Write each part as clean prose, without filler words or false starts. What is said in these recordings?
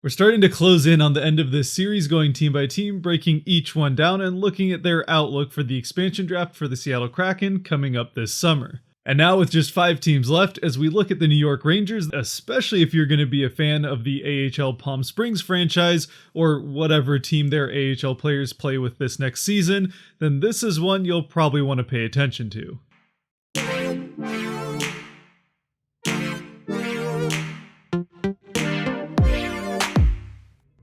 We're starting to close in on the end of this series, going team by team, breaking each one down and looking at their outlook for the expansion draft for the Seattle Kraken coming up this summer. And now with just 5 teams left, as we look at the New York Rangers, especially if you're going to be a fan of the AHL Palm Springs franchise or whatever team their AHL players play with this next season, then this is one you'll probably want to pay attention to.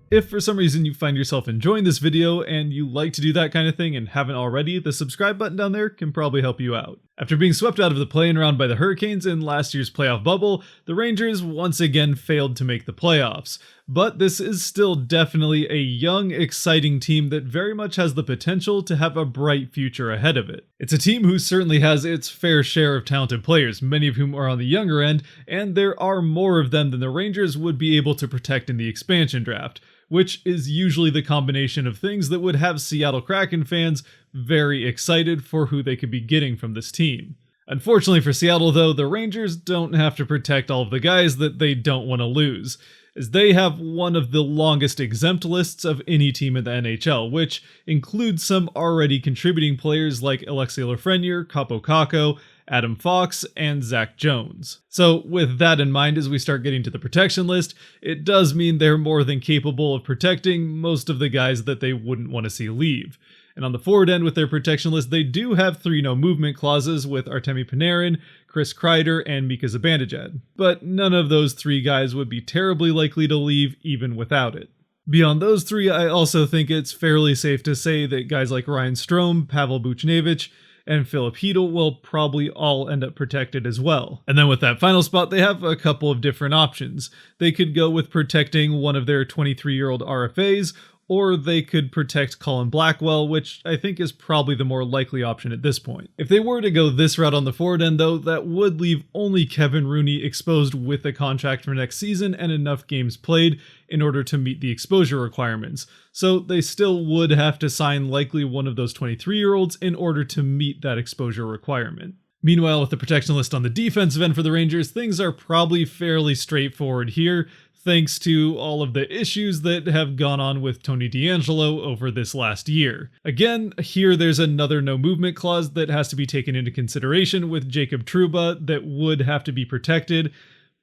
If for some reason you find yourself enjoying this video and you like to do that kind of thing and haven't already, the subscribe button down there can probably help you out. After being swept out of the play-in round by the Hurricanes in last year's playoff bubble, the Rangers once again failed to make the playoffs. But this is still definitely a young, exciting team that very much has the potential to have a bright future ahead of it. It's a team who certainly has its fair share of talented players, many of whom are on the younger end, and there are more of them than the Rangers would be able to protect in the expansion draft, which is usually the combination of things that would have Seattle Kraken fans very excited for who they could be getting from this team. Unfortunately for Seattle though, the Rangers don't have to protect all of the guys that they don't want to lose, as they have one of the longest exempt lists of any team in the NHL, which includes some already contributing players like Alexei Lafreniere, Kaapo Kakko, Adam Fox, and Zach Jones. So with that in mind, as we start getting to the protection list, it does mean they're more than capable of protecting most of the guys that they wouldn't want to see leave. And on the forward end with their protection list, they do have 3 no-movement clauses with Artemi Panarin, Chris Kreider, and Mika Zibanejad. But none of those 3 guys would be terribly likely to leave even without it. Beyond those 3, I also think it's fairly safe to say that guys like Ryan Strome, Pavel Buchnevich, and Philip Hedl will probably all end up protected as well. And then with that final spot, they have a couple of different options. They could go with protecting one of their 23-year-old RFAs, or they could protect Colin Blackwell, which I think is probably the more likely option at this point. If they were to go this route on the forward end though, that would leave only Kevin Rooney exposed with a contract for next season and enough games played in order to meet the exposure requirements. So they still would have to sign likely one of those 23-year-olds in order to meet that exposure requirement. Meanwhile, with the protection list on the defensive end for the Rangers, things are probably fairly straightforward here, thanks to all of the issues that have gone on with Tony DeAngelo over this last year. Again, here there's another no movement clause that has to be taken into consideration with Jacob Trouba that would have to be protected,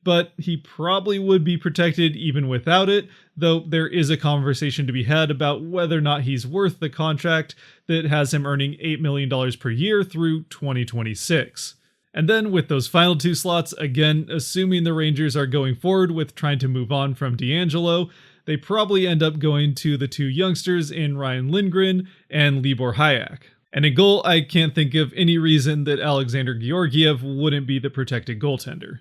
but he probably would be protected even without it, though there is a conversation to be had about whether or not he's worth the contract that has him earning $8 million per year through 2026. And then with those final 2 slots, again, assuming the Rangers are going forward with trying to move on from DeAngelo, they probably end up going to the 2 youngsters in Ryan Lindgren and Libor Hajek. And in goal, I can't think of any reason that Alexander Georgiev wouldn't be the protected goaltender.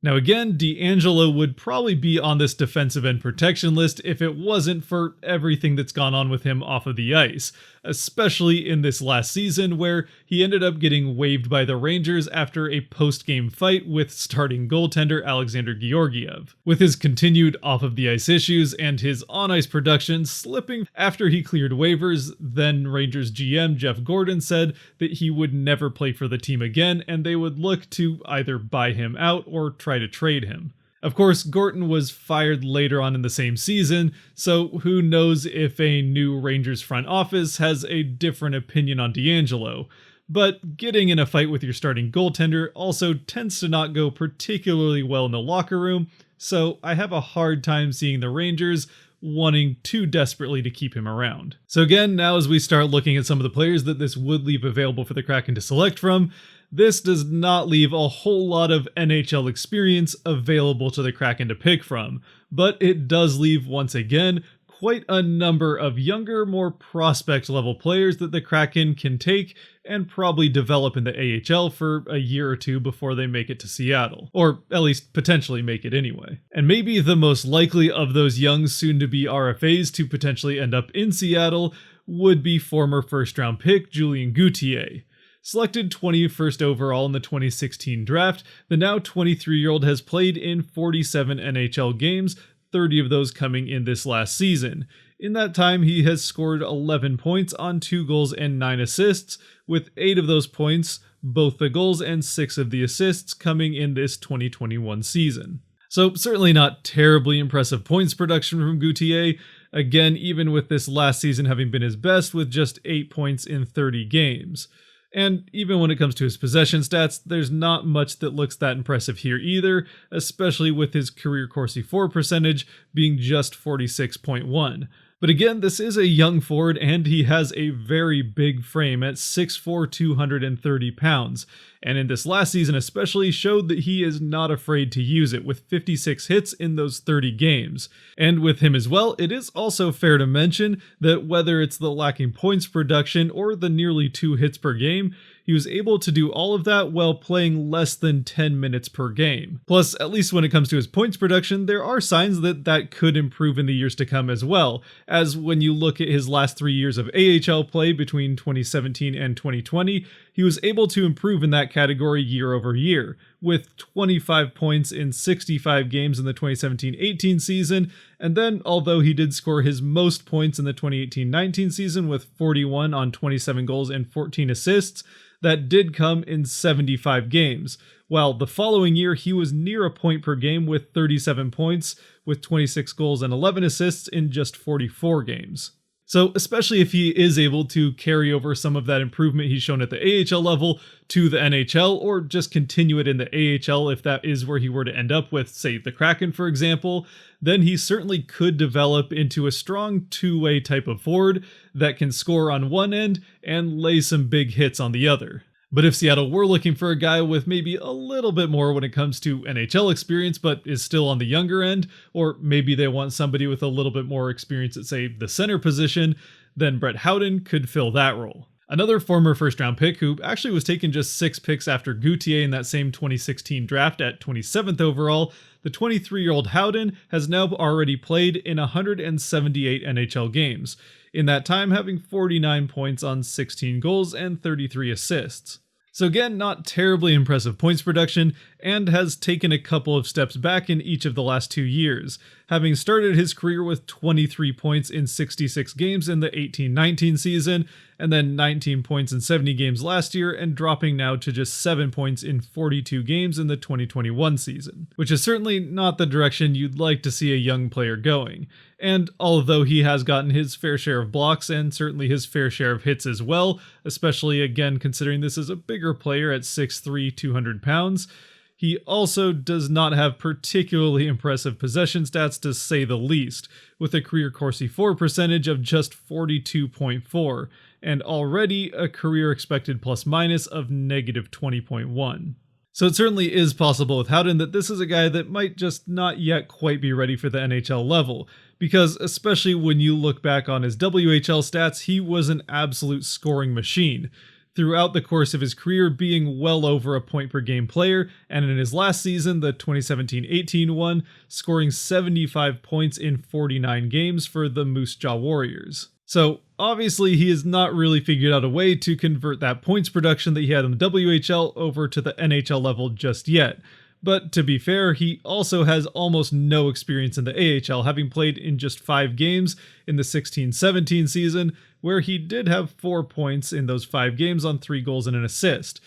Now again, DeAngelo would probably be on this defensive end protection list if it wasn't for everything that's gone on with him off of the ice, especially in this last season where he ended up getting waived by the Rangers after a post-game fight with starting goaltender Alexander Georgiev. With his continued off of the ice issues and his on-ice production slipping after he cleared waivers, then Rangers GM Jeff Gordon said that he would never play for the team again and they would look to either buy him out or try to trade him. Of course, Gorton was fired later on in the same season, so who knows if a new Rangers front office has a different opinion on DeAngelo. But getting in a fight with your starting goaltender also tends to not go particularly well in the locker room, so I have a hard time seeing the Rangers wanting too desperately to keep him around. So again, now as we start looking at some of the players that this would leave available for the Kraken to select from, this does not leave a whole lot of NHL experience available to the Kraken to pick from, but it does leave, once again, quite a number of younger, more prospect-level players that the Kraken can take and probably develop in the AHL for a year or 2 before they make it to Seattle, or at least potentially make it anyway. And maybe the most likely of those young soon-to-be RFAs to potentially end up in Seattle would be former first-round pick Julien Gauthier. Selected 21st overall in the 2016 draft, the now 23-year-old has played in 47 NHL games, 30 of those coming in this last season. In that time, he has scored 11 points on 2 goals and 9 assists, with 8 of those points, both the goals and 6 of the assists, coming in this 2021 season. So certainly not terribly impressive points production from Gauthier, again even with this last season having been his best with just 8 points in 30 games. And even when it comes to his possession stats, there's not much that looks that impressive here either, especially with his career Corsi for percentage being just 46.1. But again, this is a young forward and he has a very big frame at 6'4", 230 pounds. And in this last season especially showed that he is not afraid to use it with 56 hits in those 30 games. And with him as well, it is also fair to mention that whether it's the lacking points production or the nearly 2 hits per game, he was able to do all of that while playing less than 10 minutes per game. Plus, at least when it comes to his points production, there are signs that that could improve in the years to come as well, as when you look at his last 3 years of AHL play between 2017 and 2020, he was able to improve in that category year over year, with 25 points in 65 games in the 2017-18 season, and then although he did score his most points in the 2018-19 season with 41 on 27 goals and 14 assists, that did come in 75 games, while the following year he was near a point per game with 37 points, with 26 goals and 11 assists in just 44 games. So especially if he is able to carry over some of that improvement he's shown at the AHL level to the NHL, or just continue it in the AHL if that is where he were to end up with, say, the Kraken for example, then he certainly could develop into a strong two-way type of forward that can score on one end and lay some big hits on the other. But if Seattle were looking for a guy with maybe a little bit more when it comes to NHL experience, but is still on the younger end, or maybe they want somebody with a little bit more experience at, say, the center position, then Brett Howden could fill that role. Another former first-round pick who actually was taken just 6 picks after Gauthier in that same 2016 draft at 27th overall, the 23-year-old Howden has now already played in 178 NHL games, in that time having 49 points on 16 goals and 33 assists. So again, not terribly impressive points production, and has taken a couple of steps back in each of the last 2 years, having started his career with 23 points in 66 games in the 18-19 season, and then 19 points in 70 games last year, and dropping now to just 7 points in 42 games in the 2021 season, which is certainly not the direction you'd like to see a young player going. And although he has gotten his fair share of blocks and certainly his fair share of hits as well, especially again considering this is a bigger player at 6'3", 200 pounds, he also does not have particularly impressive possession stats to say the least, with a career Corsi for percentage of just 42.4, and already a career expected plus minus of negative 20.1. So it certainly is possible with Howden that this is a guy that might just not yet quite be ready for the NHL level, because especially when you look back on his WHL stats, he was an absolute scoring machine, throughout the course of his career being well over a point per game player, and in his last season, the 2017-18 one, scoring 75 points in 49 games for the Moose Jaw Warriors. So obviously he has not really figured out a way to convert that points production that he had in the WHL over to the NHL level just yet. But to be fair, he also has almost no experience in the AHL, having played in just 5 games in the 16-17 season, where he did have 4 points in those 5 games on 3 goals and an assist.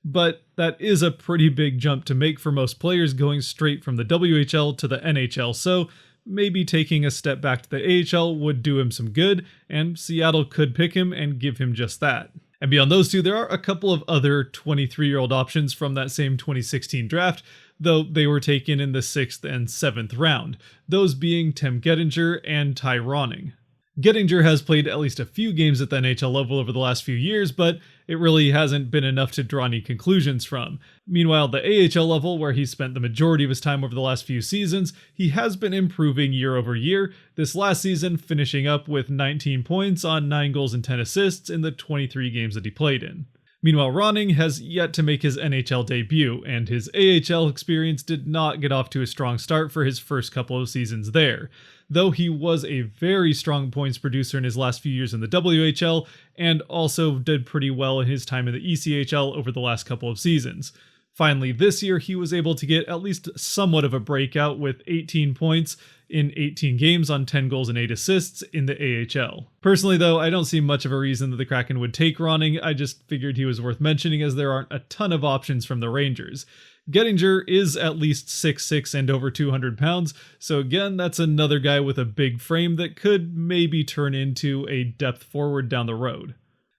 But that is a pretty big jump to make for most players going straight from the WHL to the NHL, so maybe taking a step back to the AHL would do him some good, and Seattle could pick him and give him just that. And beyond those two, there are a couple of other 23-year-old options from that same 2016 draft, though they were taken in the 6th and 7th round, those being Tim Gettinger and Ty Ronning. Gettinger has played at least a few games at the NHL level over the last few years, but it really hasn't been enough to draw any conclusions from. Meanwhile, the AHL level, where he's spent the majority of his time over the last few seasons, he has been improving year over year, this last season finishing up with 19 points on 9 goals and 10 assists in the 23 games that he played in. Meanwhile, Ronning has yet to make his NHL debut, and his AHL experience did not get off to a strong start for his first couple of seasons there, though he was a very strong points producer in his last few years in the WHL, and also did pretty well in his time in the ECHL over the last couple of seasons. Finally, this year he was able to get at least somewhat of a breakout with 18 points in 18 games on 10 goals and 8 assists in the AHL. Personally though, I don't see much of a reason that the Kraken would take Ronning. I just figured he was worth mentioning as there aren't a ton of options from the Rangers. Gettinger is at least 6'6" and over 200 pounds, so again, that's another guy with a big frame that could maybe turn into a depth forward down the road.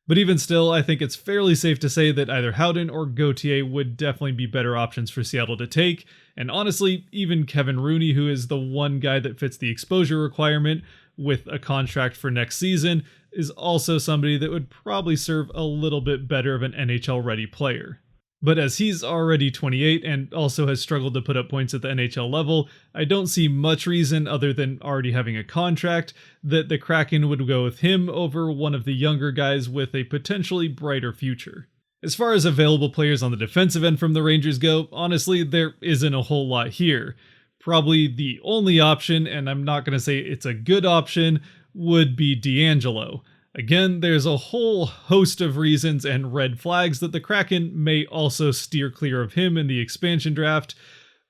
But even still, I think it's fairly safe to say that either Howden or Gauthier would definitely be better options for Seattle to take, and honestly, even Kevin Rooney, who is the one guy that fits the exposure requirement with a contract for next season, is also somebody that would probably serve a little bit better of an NHL-ready player. But as he's already 28 and also has struggled to put up points at the NHL level, I don't see much reason other than already having a contract that the Kraken would go with him over one of the younger guys with a potentially brighter future. As far as available players on the defensive end from the Rangers go, honestly, there isn't a whole lot here. Probably the only option, and I'm not going to say it's a good option, would be DeAngelo. Again, there's a whole host of reasons and red flags that the Kraken may also steer clear of him in the expansion draft,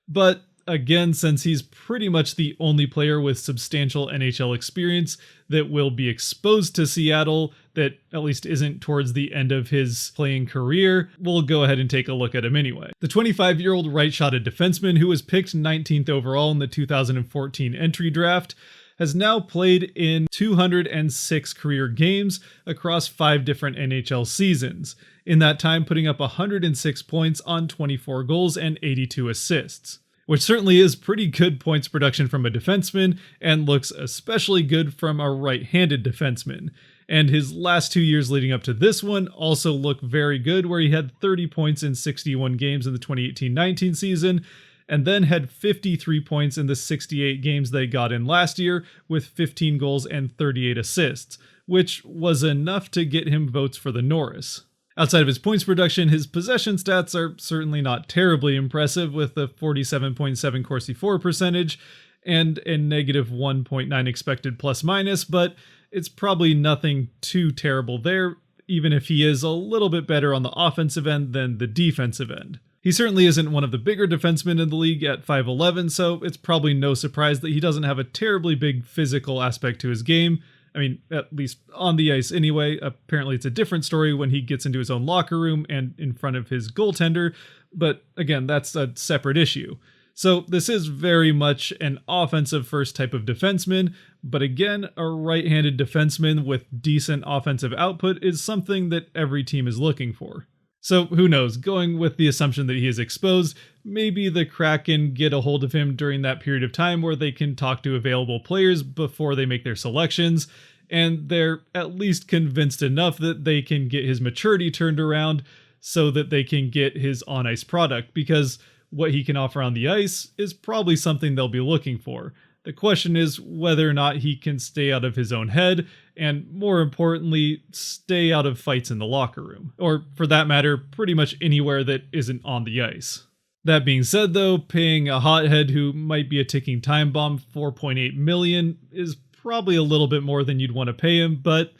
but again, since he's pretty much the only player with substantial NHL experience that will be exposed to Seattle that at least isn't towards the end of his playing career, we'll go ahead and take a look at him anyway. The 25-year-old right-shotted defenseman who was picked 19th overall in the 2014 entry draft has now played in 206 career games across 5 different NHL seasons, in that time putting up 106 points on 24 goals and 82 assists. Which certainly is pretty good points production from a defenseman, and looks especially good from a right-handed defenseman. And his last 2 years leading up to this one also look very good, where he had 30 points in 61 games in the 2018-19 season, and then had 53 points in the 68 games they got in last year with 15 goals and 38 assists, which was enough to get him votes for the Norris. Outside of his points production, his possession stats are certainly not terribly impressive, with a 47.7 Corsi for percentage and a negative 1.9 expected plus minus, but it's probably nothing too terrible there, even if he is a little bit better on the offensive end than the defensive end. He certainly isn't one of the bigger defensemen in the league at 5'11", so it's probably no surprise that he doesn't have a terribly big physical aspect to his game. I mean, at least on the ice anyway. Apparently it's a different story when he gets into his own locker room and in front of his goaltender, but again, that's a separate issue. So this is very much an offensive first type of defenseman, but again, a right-handed defenseman with decent offensive output is something that every team is looking for. So who knows, going with the assumption that he is exposed, maybe the Kraken get a hold of him during that period of time where they can talk to available players before they make their selections, and they're at least convinced enough that they can get his maturity turned around so that they can get his on-ice product, because what he can offer on the ice is probably something they'll be looking for. The question is whether or not he can stay out of his own head, and more importantly, stay out of fights in the locker room. Or, for that matter, pretty much anywhere that isn't on the ice. That being said though, paying a hothead who might be a ticking time bomb $4.8 million is probably a little bit more than you'd want to pay him, but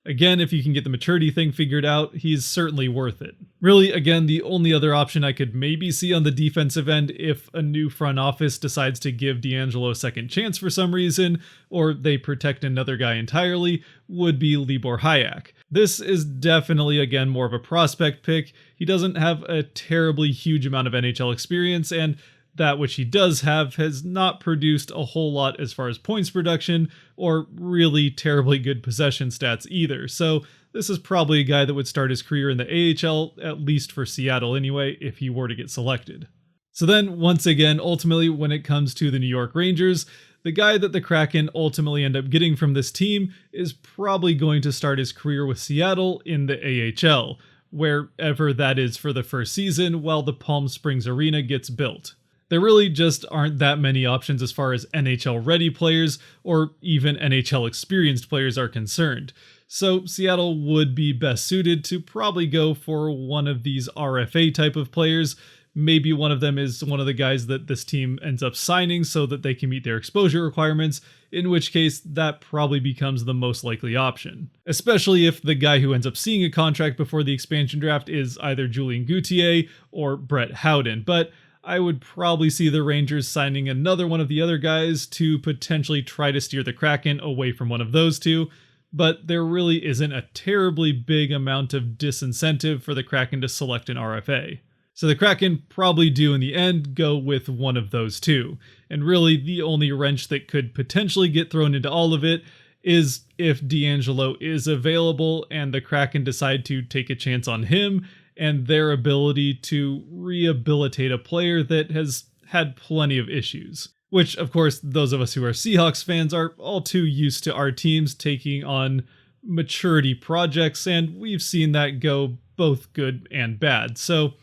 again, if you can get the maturity thing figured out, he's certainly worth it. Really, again, the only other option I could maybe see on the defensive end if a new front office decides to give DeAngelo a second chance for some reason, or they protect another guy entirely, would be Libor Hajek. This is definitely, again, more of a prospect pick. He doesn't have a terribly huge amount of NHL experience, and that which he does have has not produced a whole lot as far as points production or really terribly good possession stats either. So this is probably a guy that would start his career in the AHL, at least for Seattle anyway, if he were to get selected. So then, once again, ultimately, when it comes to the New York Rangers, the guy that the Kraken ultimately end up getting from this team is probably going to start his career with Seattle in the AHL, wherever that is for the first season while the Palm Springs Arena gets built. There really just aren't that many options as far as NHL-ready players or even NHL-experienced players are concerned. So Seattle would be best suited to probably go for one of these RFA type of players. Maybe one of them is one of the guys that this team ends up signing so that they can meet their exposure requirements, in which case that probably becomes the most likely option. Especially if the guy who ends up seeing a contract before the expansion draft is either Julien Gauthier or Brett Howden, but I would probably see the Rangers signing another one of the other guys to potentially try to steer the Kraken away from one of those two, but there really isn't a terribly big amount of disincentive for the Kraken to select an RFA. So the Kraken probably do in the end go with one of those two. And really the only wrench that could potentially get thrown into all of it is if D'Angelo is available and the Kraken decide to take a chance on him and their ability to rehabilitate a player that has had plenty of issues. Which, of course, those of us who are Seahawks fans are all too used to our teams taking on maturity projects, and we've seen that go both good and bad. So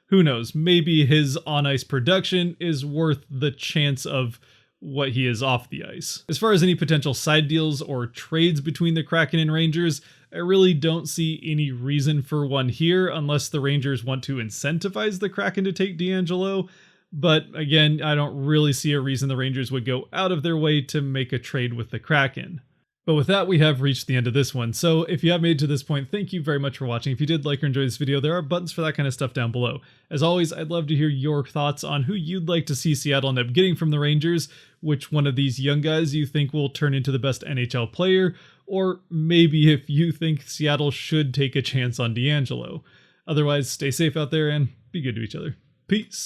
who knows, maybe his on-ice production is worth the chance of what he is off the ice. As far as any potential side deals or trades between the Kraken and Rangers, I really don't see any reason for one here unless the Rangers want to incentivize the Kraken to take D'Angelo. But again, I don't really see a reason the Rangers would go out of their way to make a trade with the Kraken. But with that, we have reached the end of this one. So if you have made it to this point, thank you very much for watching. If you did like or enjoy this video, there are buttons for that kind of stuff down below. As always, I'd love to hear your thoughts on who you'd like to see Seattle end up getting from the Rangers, which one of these young guys you think will turn into the best NHL player, or maybe if you think Seattle should take a chance on D'Angelo. Otherwise, stay safe out there and be good to each other. Peace.